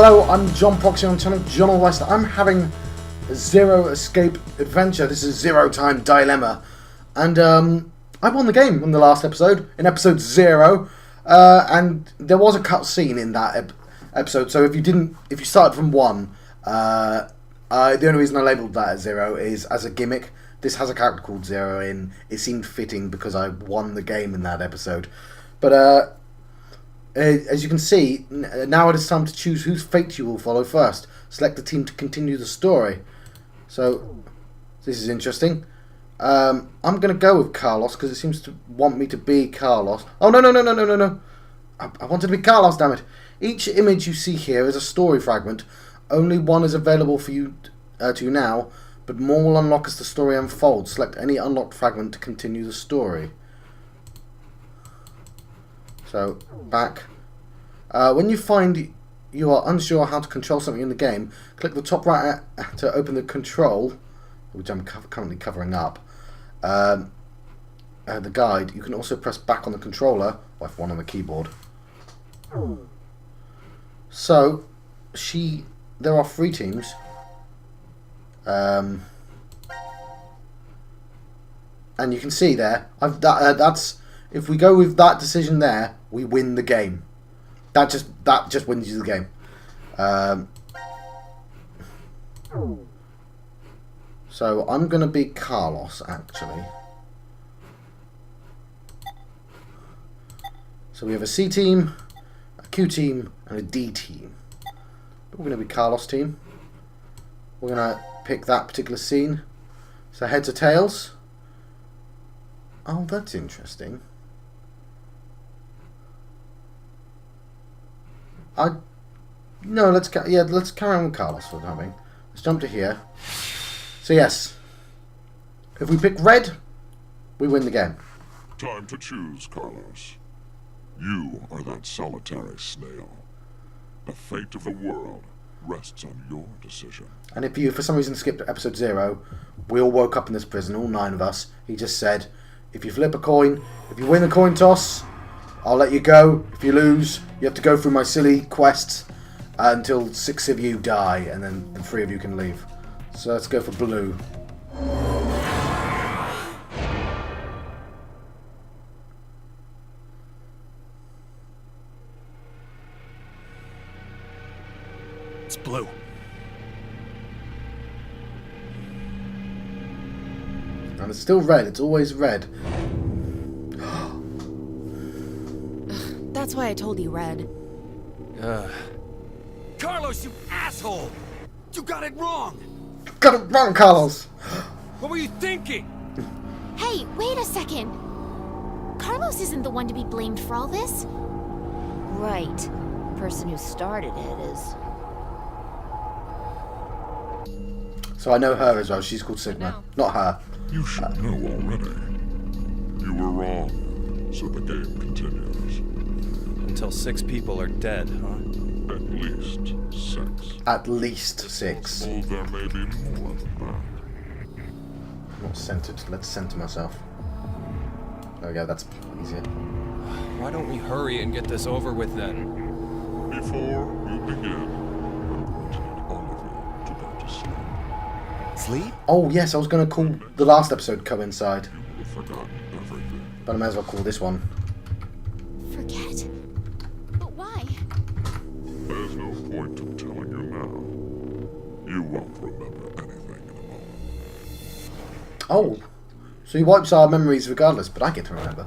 Hello, I'm John Proxy on the channel John West. I'm having a Zero Escape adventure. This is Zero Time Dilemma. And I won the game in the last episode, in episode 0. And there was a cutscene in that episode, so if you started from 1, the only reason I labelled that as 0 is as a gimmick. This has a character called Zero in. It seemed fitting because I won the game in that episode. But as you can see, now it is time to choose whose fate you will follow first. Select the team to continue the story. So, this is interesting. I'm going to go with Carlos because it seems to want me to be Carlos. Oh, no. I wanted to be Carlos, damn it. Each image you see here is a story fragment. Only one is available for you to now, but more will unlock as the story unfolds. Select any unlocked fragment to continue the story. So, back. When you find you are unsure how to control something in the game, click the top right to open the control, which I'm currently covering up. The guide. You can also press back on the controller, or F1 on the keyboard. So, there are 3 teams. And you can see there, that's if we go with that decision there, we win the game. That just wins you the game. So I'm gonna be Carlos actually. So we have a C team, a Q team, and a D team. But we're gonna be Carlos team. We're gonna pick that particular scene. So heads or tails. Oh, that's interesting. Let's carry on with Carlos for the time being. Let's jump to here. So yes, if we pick red, we win the game. Time to choose, Carlos. You are that solitary snail. The fate of the world rests on your decision. And if you, for some reason, skipped episode 0, we all woke up in this prison, all 9 of us. He just said, if you flip a coin, if you win the coin toss, I'll let you go. If you lose, you have to go through my silly quests until 6 of you die, and then the 3 of you can leave. So let's go for blue. It's blue. And it's still red. It's always red. That's why I told you red. Carlos, you asshole! You got it wrong! Got it wrong, Carlos! What were you thinking? Hey, wait a second! Carlos isn't the one to be blamed for all this. Right. Person who started it is... So I know her as well. She's called Sigma. Not her. You should know already. You were wrong, so the game continues. Until 6 people are dead, huh? At least 6. At least 6. Oh, there may be more than that. Not centered. Let's center myself. There we go. That's easier. Why don't we hurry and get this over with then? Before we begin, I need all of you to go to sleep. Sleep? Oh yes, I was going to call the last episode Coincide, You will have forgotten everything. but I may as well call this one. Forget? But why? There's no point in telling you now. You won't remember anything in a moment. Oh, so he wipes our memories regardless, but I get to remember.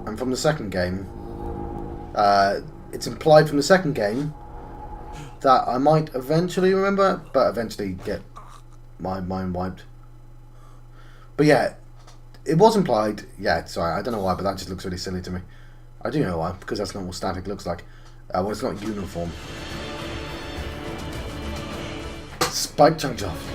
And from the second game, it's implied from the second game that I might eventually remember, but eventually get my mind wiped. But yeah, it was implied. Yeah, sorry, I don't know why, but that just looks really silly to me. I do know why, because that's not what static looks like. Well, it's not uniform. Spike chunk off.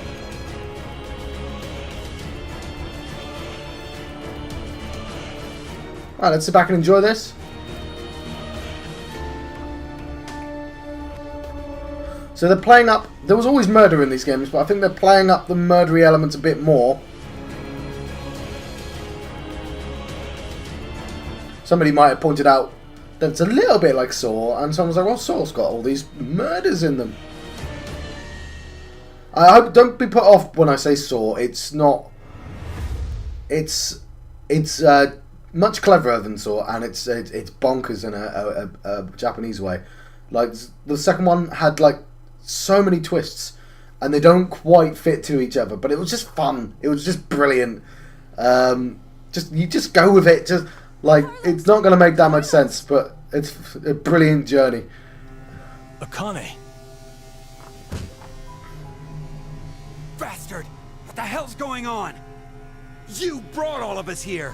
Alright, let's sit back and enjoy this. So they're playing up... There was always murder in these games, but I think they're playing up the murdery elements a bit more. somebody might have pointed out that it's a little bit like Saw, and someone's like, well, Saw's got all these murders in them. I hope, don't be put off when I say Saw. It's not. It's much cleverer than Saw, and it's bonkers in a Japanese way. Like, the second one had like so many twists, and they don't quite fit to each other, but it was just fun. It was just brilliant. You just go with it. Just like, it's not going to make that much sense, but it's a brilliant journey. Akane! Bastard! What the hell's going on? You brought all of us here!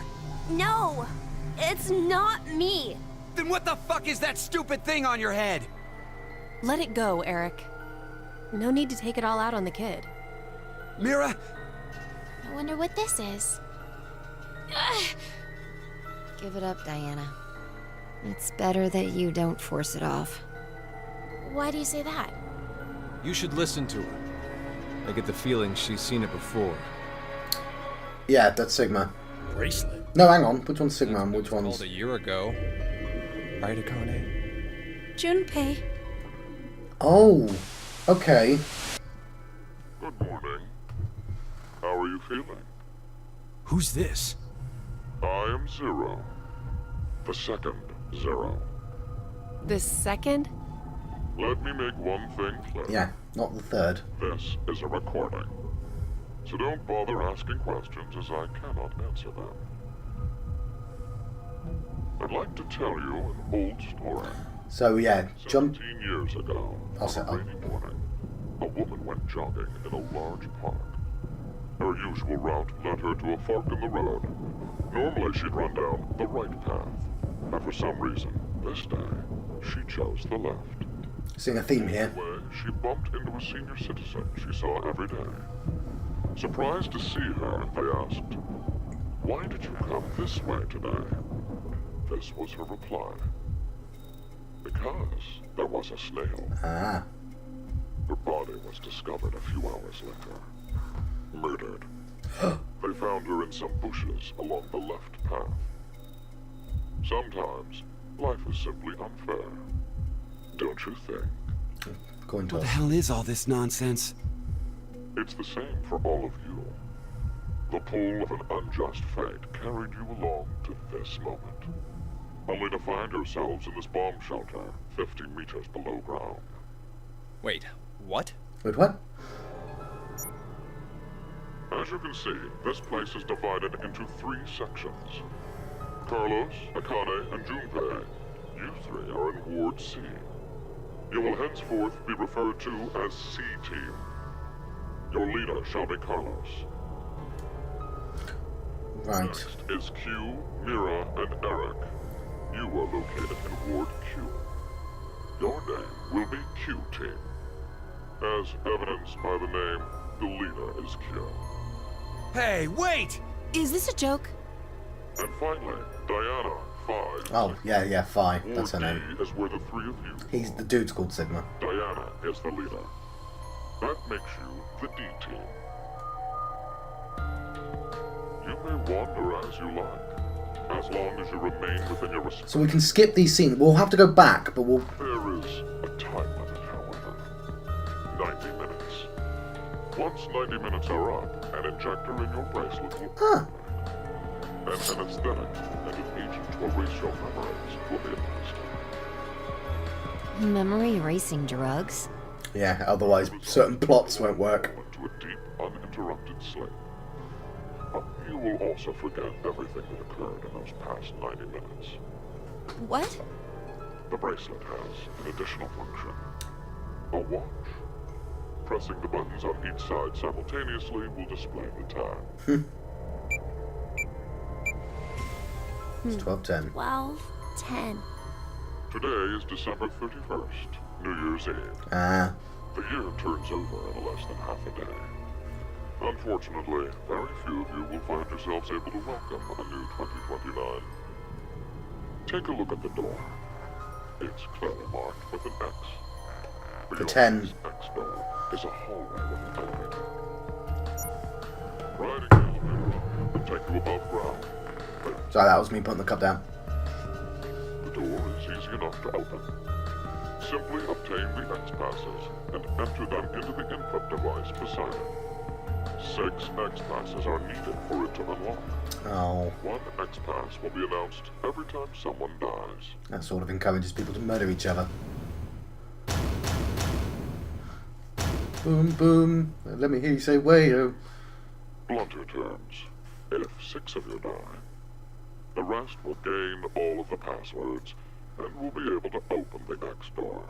No! It's not me! Then what the fuck is that stupid thing on your head? Let it go, Eric. No need to take it all out on the kid. Mira? I wonder what this is. Give it up, Diana. It's better that you don't force it off. Why do you say that? You should listen to her. I get the feeling she's seen it before. Yeah, that's Sigma. Bracelet? No, hang on. Which one's Sigma and which Called one's... a year ago. Right, Akane? Junpei. Oh, okay. Good morning. How are you feeling? Who's this? I am Zero. The second Zero. The second? Let me make one thing clear. Yeah, not the third. This is a recording. So don't bother asking questions, as I cannot answer them. I'd like to tell you an old story. So yeah, jump. 17 years ago, I'll set on a up. rainy morning, a woman went jogging in a large park. Her usual route led her to a fork in the road. Normally she'd run down the right path, but for some reason, this day, she chose the left. Seeing a theme here. Way, she bumped into a senior citizen she saw every day. Surprised to see her, they asked, "Why did you come this way today?" This was her reply. Because there was a snail. Ah. Her body was discovered a few hours later. Murdered. They found her in some bushes along the left path. Sometimes, life is simply unfair. Don't you think? Going to What the hell is all this nonsense? It's the same for all of you. The pull of an unjust fate carried you along to this moment. Only to find yourselves in this bomb shelter 50 meters below ground. Wait, what? Wait, what? As you can see, this place is divided into 3 sections. Carlos, Akane, and Junpei. You 3 are in Ward C. You will henceforth be referred to as C-Team. Your leader shall be Carlos. Right. Next is Q, Mira, and Eric. You are located in Ward Q. Your name will be Q-Team. As evidenced by the name, the leader is Q. Hey, wait! Is this a joke? And finally, Diana, Phi. Oh, yeah, Phi. That's her Ward name. D is where the 3 of you. He's the dude's called Sigma. Diana is the leader. That makes you the D-Team. You may wander as you like, as long as you remain within your respect. So we can skip these scenes. We'll have to go back, but we'll... There is a time limit, however. 90 minutes. Once 90 minutes are up, an injector in your bracelet will Huh. and an aesthetic and an agent to erase your memories will be administered. Memory erasing drugs? Yeah, otherwise certain plots won't work. Into a deep, uninterrupted sleep. But you will also forget everything that occurred in those past 90 minutes. What? The bracelet has an additional function. A watch. Pressing the buttons on each side simultaneously will display the time. It's 12:10. 12:10. Today is December 31st, New Year's Eve. Ah. The year turns over in less than half a day. Unfortunately, very few of you will find yourselves able to welcome a new 2029. Take a look at the door. It's clearly marked with an X. The 10. This X door is a hallway with an elevator. Riding the elevator will take you above ground. Sorry, that was me putting the cup down. easy enough to open. Simply obtain the X-passes and enter them into the input device beside it. 6 X-passes are needed for it to unlock. Oh, 1 X-pass will be announced every time someone dies. that sort of encourages people to murder each other. Boom, boom. Let me hear you say wayo. Blunter terms, if 6 of you die, the rest will gain all of the passwords and will be able to open the X door.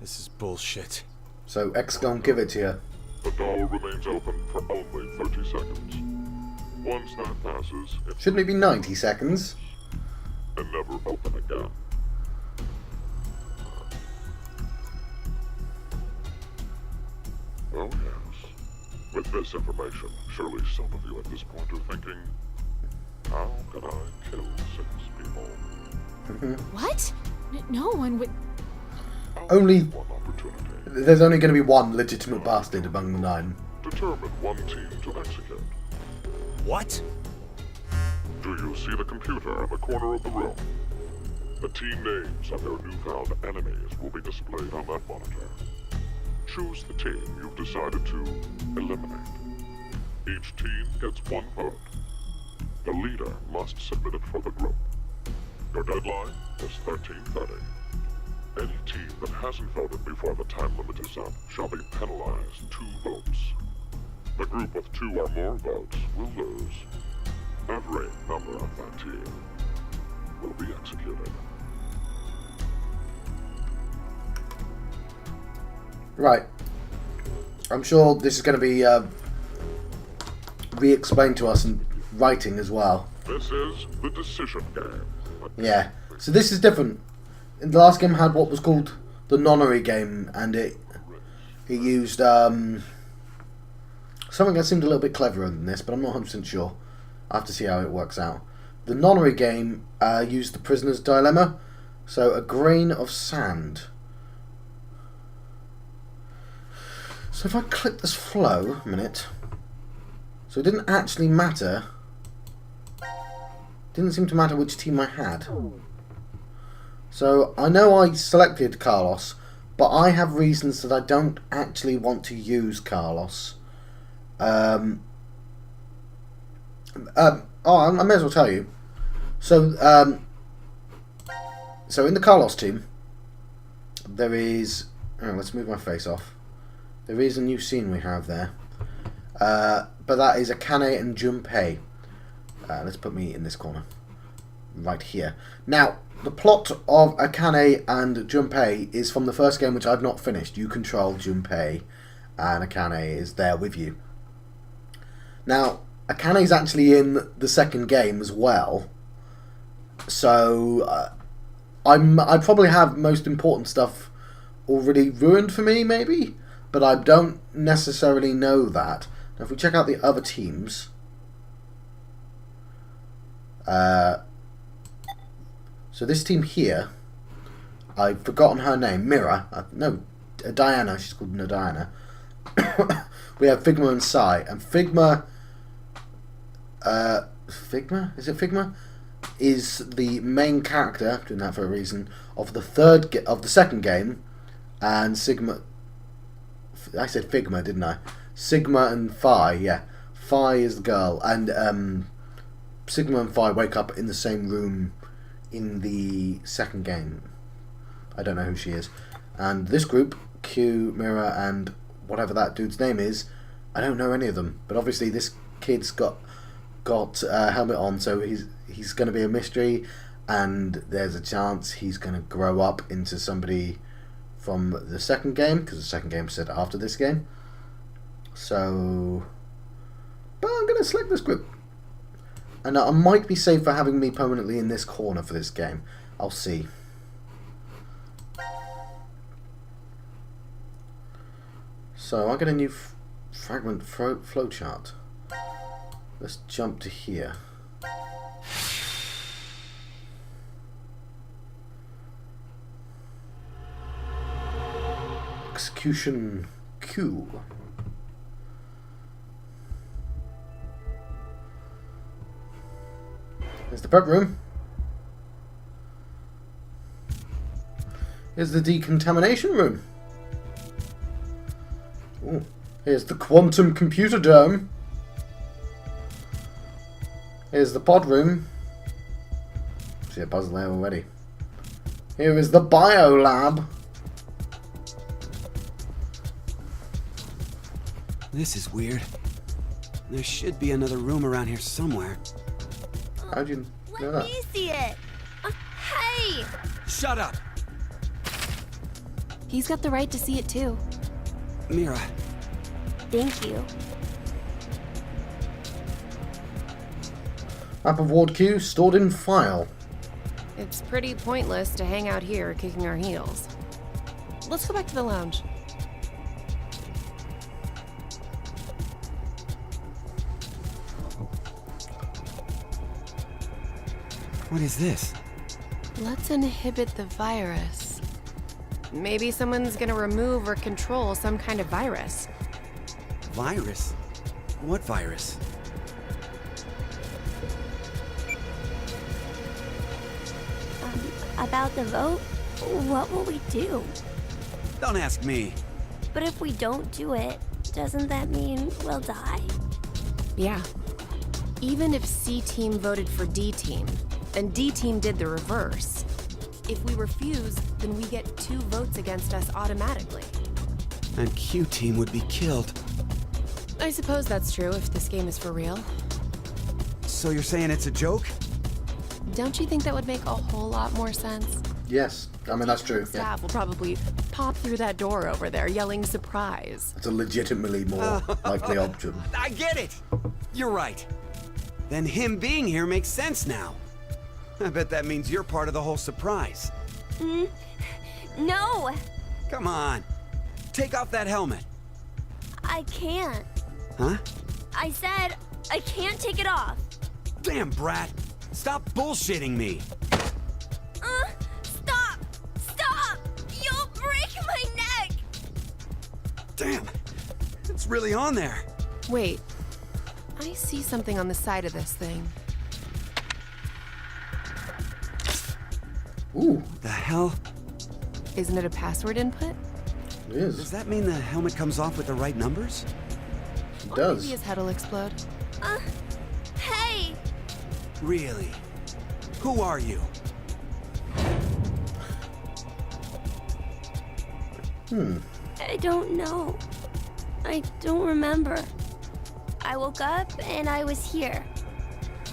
This is bullshit. So X gon' give it to you. The door remains open for only 30 seconds. Once that passes, it Shouldn't it be 90 seconds? and never open again. Oh yes. With this information, surely some of you at this point are thinking, how can I kill 6 people? What? No one would. Only... One opportunity. There's only going to be one legitimate bastard among the 9. Determine one team to execute. What? Do you see the computer in the corner of the room? The team names of your newfound enemies will be displayed on that monitor. Choose the team you've decided to eliminate. Each team gets 1 vote. The leader must submit it for the group. Your deadline is 13:30. Any team that hasn't voted before the time limit is up shall be penalized 2 votes. The group with 2 or more votes will lose. Every member of that team will be executed. Right. I'm sure this is going to be re-explained to us in writing as well. This is the decision game. Yeah. So this is different. In the last game had what was called the nonary game, and it used something that seemed a little bit cleverer than this, but I'm not 100% sure. I have to see how it works out. The nonary game used the prisoner's dilemma, so a grain of sand. So if I click this flow, a minute, so it didn't actually matter, didn't seem to matter which team I had. So I know I selected Carlos, but I have reasons that I don't actually want to use Carlos. I may as well tell you. So, so in the Carlos team, there is... Oh, let's move my face off. There is a new scene we have there. But that is Akane and Junpei. Let's put me in this corner. Right here. Now, the plot of Akane and Junpei is from the first game, which I've not finished. You control Junpei, and Akane is there with you. Now, Akane's actually in the second game as well. So, I probably have most important stuff already ruined for me, maybe? But I don't necessarily know that. Now, if we check out the other teams... so this team here, I've forgotten her name, Mira. No, Diana, she's called Diana. We have Figma and Sai, and Figma... Figma? Is it Figma? Is the main character, doing that for a reason, of the second game, and Sigma... I said Figma, didn't I? Sigma and Phi, yeah. Phi is the girl, and Sigma and Phi wake up in the same room in the second game. I don't know who she is. And this group, Q, Mira, and whatever that dude's name is, I don't know any of them. But obviously this kid's got a helmet on, so he's going to be a mystery, and there's a chance he's going to grow up into somebody from the second game, because the second game said after this game. So, but I'm going to select this group. And I might be safe for having me permanently in this corner for this game. I'll see. So I get a new fragment flowchart. Let's jump to here. Execution Q. There's the prep room. Here's the decontamination room. Ooh. Here's the quantum computer dome. Here's the pod room. See a puzzle there already. Here is the bio lab. This is weird. There should be another room around here somewhere. How'd you know Let that? me see it. Hey! Shut up! He's got the right to see it too. Mira, Thank you. Map of Ward Q stored in file. It's pretty pointless to hang out here kicking our heels. Let's go back to the lounge. what is this? Let's inhibit the virus. Maybe someone's gonna remove or control some kind of virus. Virus? What virus? About the vote? What will we do? Don't ask me. But if we don't do it, doesn't that mean we'll die? Yeah. Even if C team voted for D team, and D team did the reverse, if we refuse, then we get 2 votes against us automatically. And Q team would be killed. I suppose that's true if this game is for real. So you're saying it's a joke? Don't you think that would make a whole lot more sense? Yes, I mean that's true. Yeah. Staff will probably pop through that door over there yelling surprise. It's a legitimately more likely option. I get it! You're right. Then him being here makes sense now. I bet that means you're part of the whole surprise. No! Come on. Take off that helmet. I can't. Huh? I said I can't take it off. Damn, Brat. Stop bullshitting me. Stop! Stop! You'll break my neck! Damn. It's really on there. Wait, I see something on the side of this thing. Ooh, What the hell? Isn't it a password input? it Does is. that mean the helmet comes off with the right numbers? It Or does. maybe his head will explode. Hey! Really? Who are you? I don't know. I don't remember. I woke up and I was here.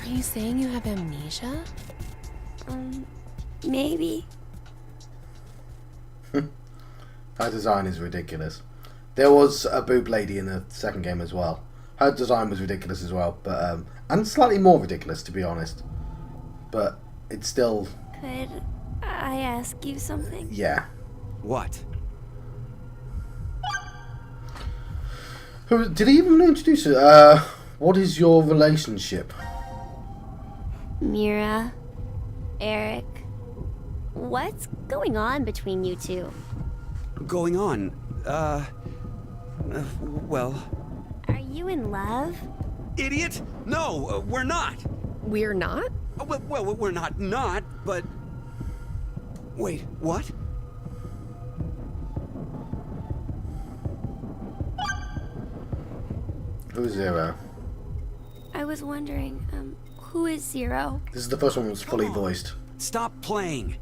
Are you saying you have amnesia? Maybe. Her design is ridiculous. There was a boob lady in the second game as well. Her design was ridiculous as well, but and slightly more ridiculous to be honest. But it's still, Could I ask you something? yeah. What? Who did he even introduce her? What is your relationship? Mira, Eric, what's going on between you two? Going on? Well... Are you in love? Idiot! No, we're not! We're not? Well, we're not, but... Wait, what? Who's Zero? I was wondering, who is Zero? This is the first one that was fully Come on. voiced. Stop playing!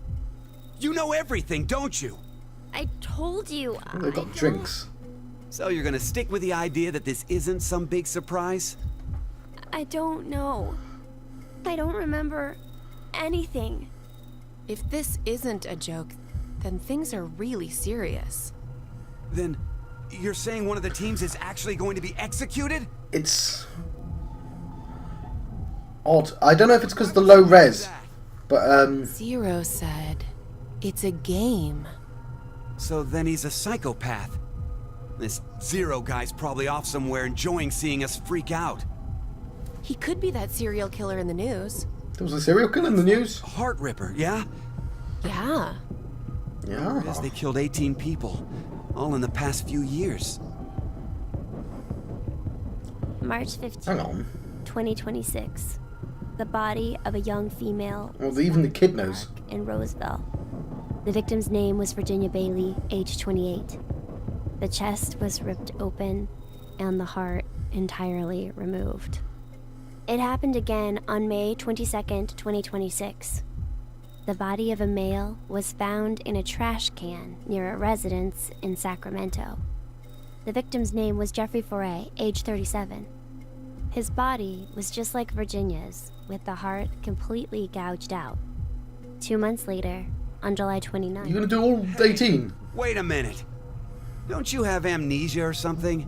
You know everything, don't you? I told you. Oh, they've got drinks. So you're gonna stick with the idea that this isn't some big surprise? I don't know. I don't remember anything. If this isn't a joke, then things are really serious. Then, you're saying one of the teams is actually going to be executed? It's odd. I don't know if it's because of the low res, but Zero said, it's a game. So then he's a psychopath. This Zero guy's probably off somewhere enjoying seeing us freak out. He could be that serial killer in the news. there was a serial killer in the news. Heart Ripper, yeah? Yeah. Yeah. As they killed 18 people, all in the past few years. March 15th, Hang on. 2026. The body of a young female Well, even the kid knows. in Roseville. The victim's name was Virginia Bailey, age 28. The chest was ripped open and the heart entirely removed. It happened again on May 22nd, 2026. The body of a male was found in a trash can near a residence in Sacramento. The victim's name was Jeffrey Foray, age 37. His body was just like Virginia's, with the heart completely gouged out. 2 months later, on July 29th... You gonna do all 18? Wait a minute. Don't you have amnesia or something?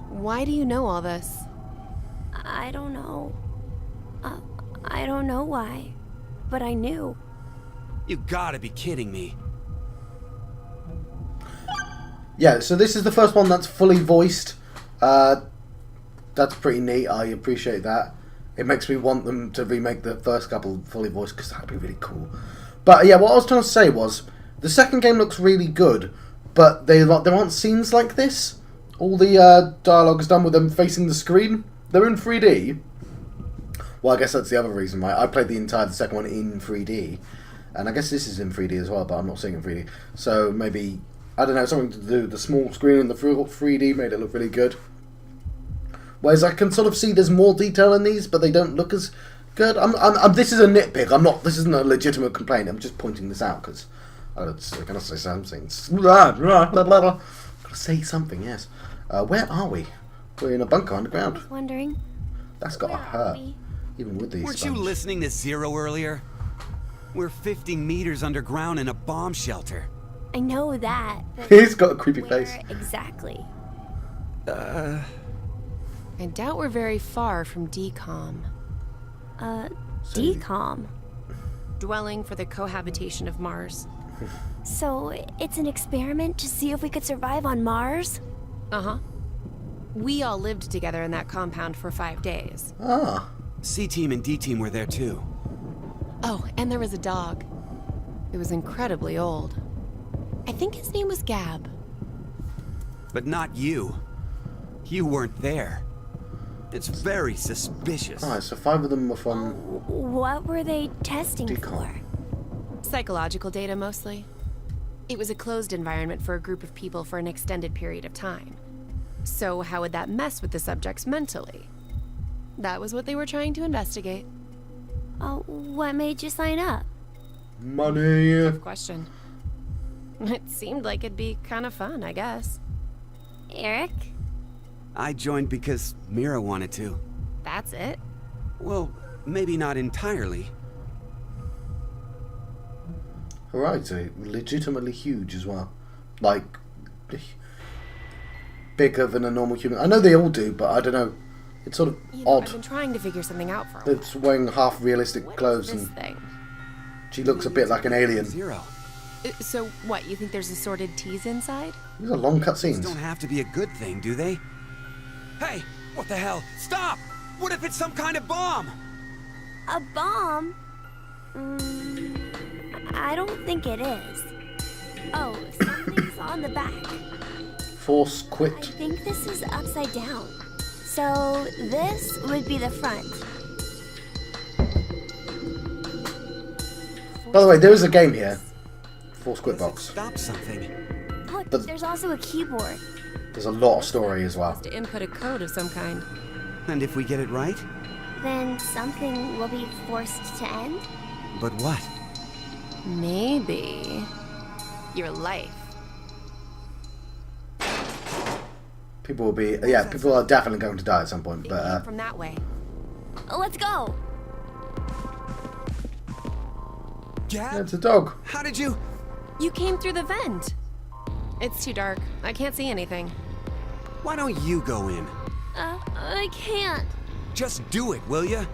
Why do you know all this? I don't know. I don't know why, but I knew. You gotta be kidding me. Yeah, so this is the first one that's fully voiced. That's pretty neat. I appreciate that. It makes me want them to remake the first couple fully voiced, because that'd be really cool. But yeah, what I was trying to say was, the second game looks really good, but there aren't scenes like this. All the dialogue is done with them facing the screen. They're in 3D. Well, I guess that's the other reason why. I played the second one in 3D. And I guess this is in 3D as well, but I'm not seeing it in 3D. So maybe, I don't know, something to do with the small screen and the 3D made it look really good. Whereas I can sort of see there's more detail in these, but they don't look as good. This is a nitpick. This isn't a legitimate complaint. I'm just pointing this out because I gotta say something. Gotta say something. Yes. Where are we? We're in a bunker underground. I was wondering. That's gotta hurt, even with these. Weren't you listening to Zero earlier? We're 50 meters underground in a bomb shelter. I know that. But He's got a creepy where face. exactly? I doubt we're very far from DCOM. DCOM. Dwelling for the cohabitation of Mars. So it's an experiment to see if we could survive on Mars? Uh-huh. We all lived together in that compound for 5 days. Ah. C-Team and D-Team were there too. Oh, and there was a dog. It was incredibly old. I think his name was Gab. But not you. You weren't there. It's very suspicious. Alright, so 5 of them were from What were they testing DCOM. for? Psychological data, mostly. It was a closed environment for a group of people for an extended period of time. So how would that mess with the subjects mentally? That was what they were trying to investigate. What made you sign up? Money. Good question. It seemed like it'd be kind of fun, I guess. Eric? I joined because Mira wanted to. That's it. Well, maybe not entirely. Alright, so legitimately huge as well. Like, bigger than a normal human. I know they all do, but I don't know. It's sort of odd. I've been trying to figure something out for a while. It's wearing half realistic What clothes is this and thing? she looks a bit like an alien. Zero. So what, you think there's assorted teas inside? These are long These cutscenes. don't have to be a good thing, do they? Hey, what the hell? Stop! What if it's some kind of bomb? A bomb? I don't think it is. Oh, something's on the back. Force I quit. think this is upside down. So this would be the front. By the way, there is a game here. Force quit Does it box. stop something? Look, But- there's also a keyboard. There's a lot of story as well. To input a code of some kind. And if we get it right? Then something will be forced to end? But what? Maybe your life. People will be, yeah, people are definitely going to die at some point, It but came from that way. Let's go! yeah, Gab? it's a dog. How did you... You came through the vent. It's too dark. I can't see anything. Why don't you go in? I can't. Just do it, will ya?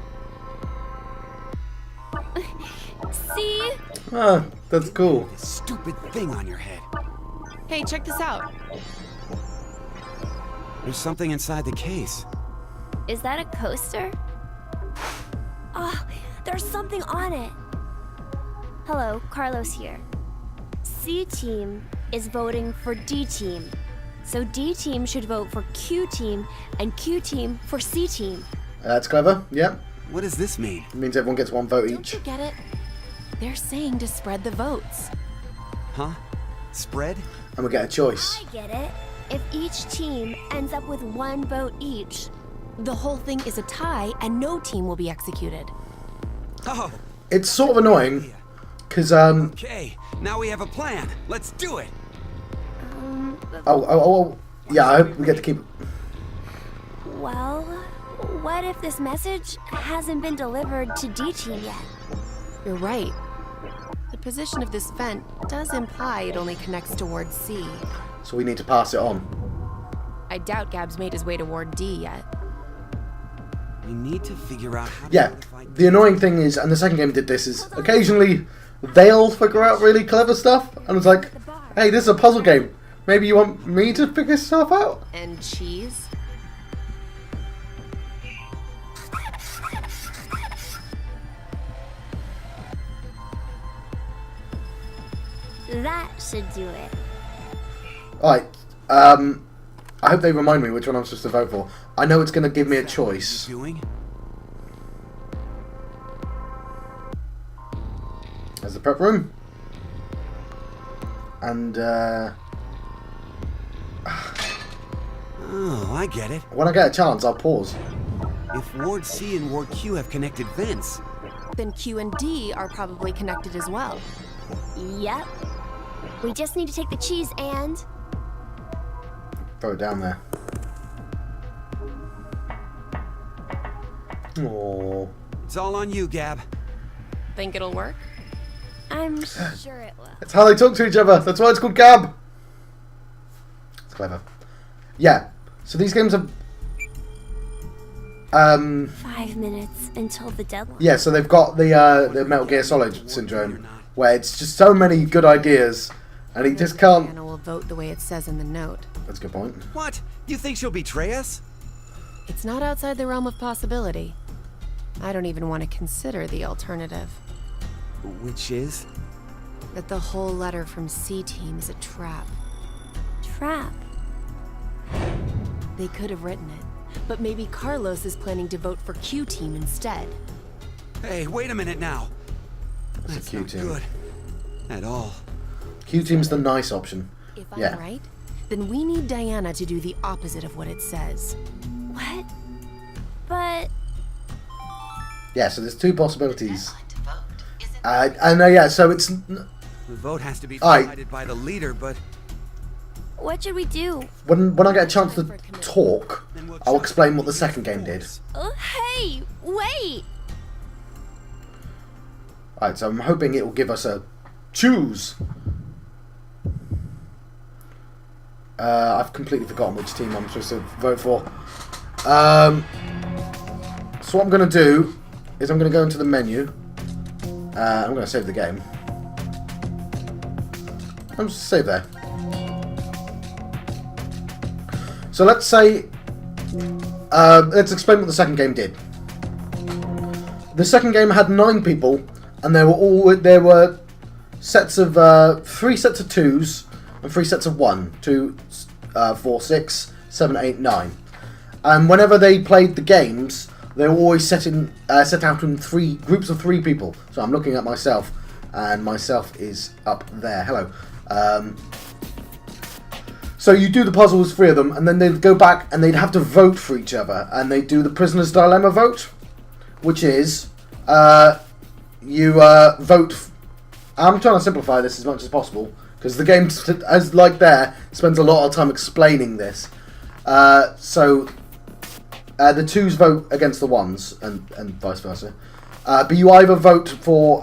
See? Ah, that's cool. This stupid thing on your head. Hey, check this out. There's something inside the case. Is that a coaster? Oh, there's something on it. Hello, Carlos here. C-Team is voting for D-Team. So D-Team should vote for Q-Team, and Q-Team for C-Team. That's clever, yep. What does this mean? It means everyone gets one vote Don't each. you get it? They're saying to spread the votes. Huh? Spread? And we get a choice. I get it. If each team ends up with 1 vote each, The whole thing is a tie, and no team will be executed. Oh, It's sort of annoying, because, okay. Now we have a plan. Let's do it. yeah, I hope we get to keep it. well, what if this message hasn't been delivered to D team yet? You're right. The position of this vent does imply it only connects towards C. So we need to pass it on. I doubt Gab's made his way toward D yet. We need to figure out how to Yeah, notify the annoying thing is, and the second game did this, is occasionally they'll figure out really clever stuff, and it's like, hey, this is a puzzle game. Maybe you want me to figure stuff out? And cheese? That should do it. Alright, I hope they remind me which one I'm supposed to vote for. I know it's going to give me a choice. doing? There's the prep room. And, Oh, I get it. when I get a chance, I'll pause. If Ward C and Ward Q have connected vents, Then Q and D are probably connected as well. Yep. We just need to take the cheese and... Throw it down there. Aww. it's all on you, Gab. Think it'll work? I'm sure it will. That's how they talk to each other. That's why it's called Gab. It's clever. Yeah. So these games are... 5 minutes until the deadline. Yeah, so they've got the Metal Gear Solid syndrome, where it's just so many good ideas, and he just can't... Diana will vote the way it says in the note. That's a good point. What? You think she'll betray us? It's not outside the realm of possibility. I don't even want to consider the alternative. Which is? That the whole letter from C Team is a trap. Trap. They could have written it, but maybe Carlos is planning to vote for Q Team instead. Hey, wait a minute now. That's a Q not team. good. At all. Q team's the nice option. If I'm Yeah. right, then we need Diana to do the opposite of what it says. What? But... Yeah, so there's two possibilities. I know, yeah, so it's... The vote has to be Aye. decided by the leader, but What should we do? When I get a chance to talk, I'll explain what the second game did. Hey, wait! Alright, so I'm hoping it will give us a choose. I've completely forgotten which team I'm supposed to vote for. So what I'm going to do is I'm going to go into the menu. I'm going to save the game. I'm just save there. So let's say, let's explain what the second game did. The second game had 9 people, and there were sets of 3 sets of 2s and 3 sets of 1, 2, 4, 6, 7, 8, 9. And whenever they played the games, they were always set out in 3 groups of 3 people. So I'm looking at myself, and myself is up there. Hello. So you do the puzzles, 3 of them, and then they'd go back and they'd have to vote for each other, and they do the prisoner's dilemma vote, which is you vote. I'm trying to simplify this as much as possible because the game, as like there, spends a lot of time explaining this. So the 2s vote against the 1s, and vice versa. But you either vote for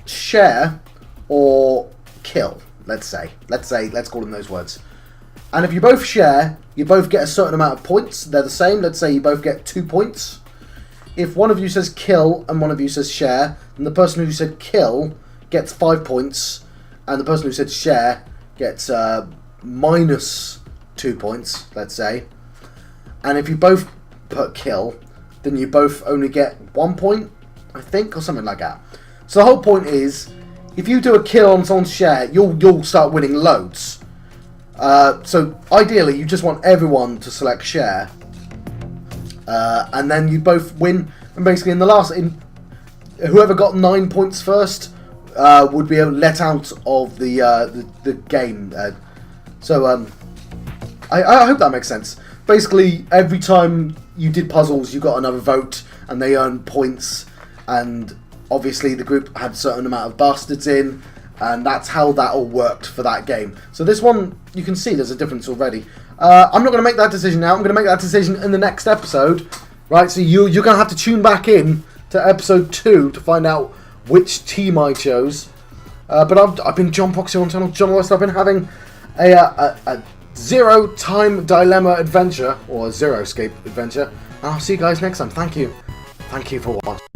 share or kill. Let's call them those words. And if you both share, you both get a certain amount of points. They're the same. Let's say you both get 2 points. If one of you says kill and one of you says share, then the person who said kill gets 5 points, and the person who said share gets minus 2 points, let's say. And if you both put kill, then you both only get 1 point, I think, or something like that. So the whole point is, if you do a kill on someone's share, you'll start winning loads. So ideally, you just want everyone to select share, and then you both win. And basically, whoever got 9 points first would be let out of the game. I hope that makes sense. Basically, every time you did puzzles, you got another vote, and they earned points. And obviously, the group had a certain amount of bastards in, and that's how that all worked for that game. So this one, you can see there's a difference already. I'm not going to make that decision now. I'm going to make that decision in the next episode. Right, so you're going to have to tune back in to episode 2 to find out which team I chose. But I've been John Proxy on channel John West. I've been having a zero-time dilemma adventure, or a zero-escape adventure. And I'll see you guys next time. Thank you. Thank you for watching.